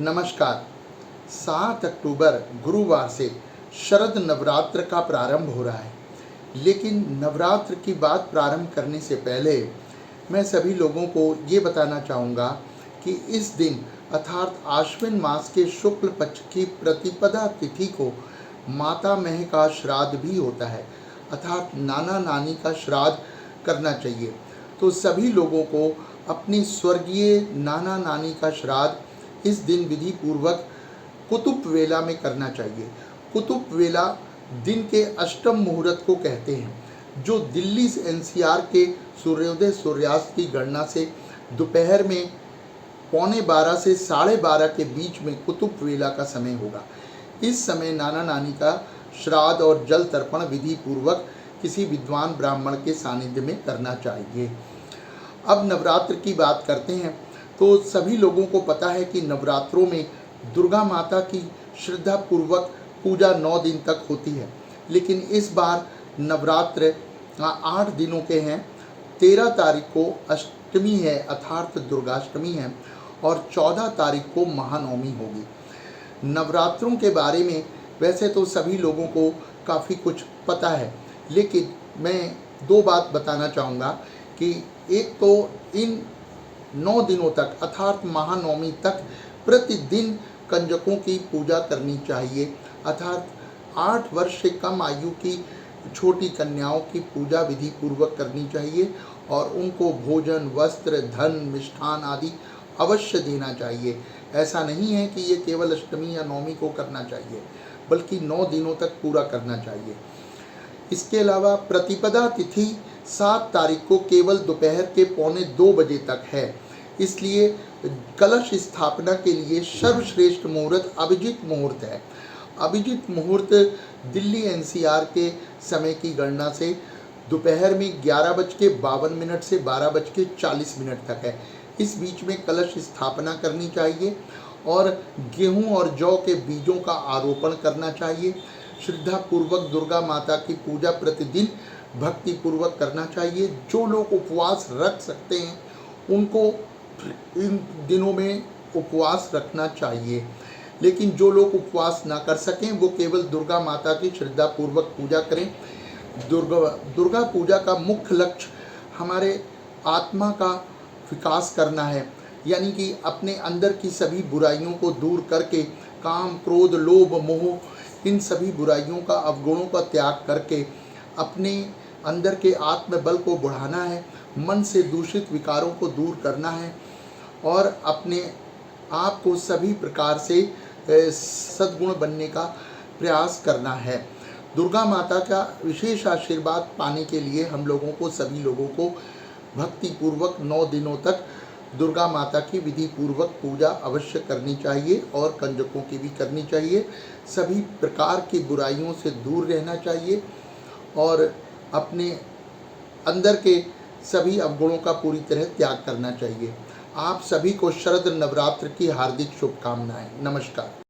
नमस्कार। 7 अक्टूबर गुरुवार से शरद नवरात्र का प्रारंभ हो रहा है। लेकिन नवरात्र की बात प्रारंभ करने से पहले मैं सभी लोगों को ये बताना चाहूँगा कि इस दिन अर्थात आश्विन मास के शुक्ल पक्ष की प्रतिपदा तिथि को माता मह का श्राद्ध भी होता है, अर्थात नाना नानी का श्राद्ध करना चाहिए। तो सभी लोगों को अपनी स्वर्गीय नाना नानी का श्राद्ध इस दिन विधि पूर्वक कुतुब वेला में करना चाहिए। कुतुब वेला दिन के अष्टम मुहूर्त को कहते हैं, जो दिल्ली से एनसीआर के सूर्योदय सूर्यास्त की गणना से दोपहर में 11:15 से 12:30 के बीच में कुतुब वेला का समय होगा। इस समय नाना नानी का श्राद्ध और जल तर्पण विधि पूर्वक किसी विद्वान ब्राह्मण के सानिध्य में करना चाहिए। अब नवरात्र की बात करते हैं तो सभी लोगों को पता है कि नवरात्रों में दुर्गा माता की श्रद्धा पूर्वक पूजा 9 दिन तक होती है। लेकिन इस बार नवरात्र 8 दिनों के हैं। 13 तारीख को अष्टमी है अर्थात दुर्गाष्टमी है और 14 तारीख को महानवमी होगी। नवरात्रों के बारे में वैसे तो सभी लोगों को काफ़ी कुछ पता है, लेकिन मैं 2 बात बताना चाहूँगा कि एक तो इन 9 दिनों तक अर्थात महानवमी तक प्रतिदिन कंजकों की पूजा करनी चाहिए, अर्थात 8 वर्ष से कम आयु की छोटी कन्याओं की पूजा विधि पूर्वक करनी चाहिए और उनको भोजन, वस्त्र, धन, मिष्ठान आदि अवश्य देना चाहिए। ऐसा नहीं है कि ये केवल अष्टमी या नवमी को करना चाहिए, बल्कि 9 दिनों तक पूरा करना चाहिए। इसके अलावा प्रतिपदा तिथि 7 तारीख को केवल दोपहर के 1:45 बजे तक है, इसलिए कलश स्थापना के लिए सर्वश्रेष्ठ मुहूर्त अभिजीत मुहूर्त है। अभिजीत मुहूर्त दिल्ली एनसीआर के समय की गणना से दोपहर में 11:52 से 12:40 तक है। इस बीच में कलश स्थापना करनी चाहिए और गेहूं और जौ के बीजों का आरोपण करना चाहिए। श्रद्धा पूर्वक दुर्गा माता की पूजा प्रतिदिन भक्ति पूर्वक करना चाहिए। जो लोग उपवास रख सकते हैं उनको इन दिनों में उपवास रखना चाहिए, लेकिन जो लोग उपवास ना कर सकें वो केवल दुर्गा माता की श्रद्धा पूर्वक पूजा करें। दुर्गा पूजा का मुख्य लक्ष्य हमारे आत्मा का विकास करना है, यानी कि अपने अंदर की सभी बुराइयों को दूर करके काम, क्रोध, लोभ, मोह इन सभी बुराइयों का, अवगुणों का त्याग करके अपने अंदर के आत्मबल को बढ़ाना है, मन से दूषित विकारों को दूर करना है और अपने आप को सभी प्रकार से सद्गुण बनने का प्रयास करना है। दुर्गा माता का विशेष आशीर्वाद पाने के लिए हम लोगों को, सभी लोगों को भक्ति पूर्वक 9 दिनों तक दुर्गा माता की विधि पूर्वक पूजा अवश्य करनी चाहिए और कंजकों की भी करनी चाहिए। सभी प्रकार की बुराइयों से दूर रहना चाहिए और अपने अंदर के सभी अवगुणों का पूरी तरह त्याग करना चाहिए। आप सभी को शरद नवरात्र की हार्दिक शुभकामनाएं। नमस्कार।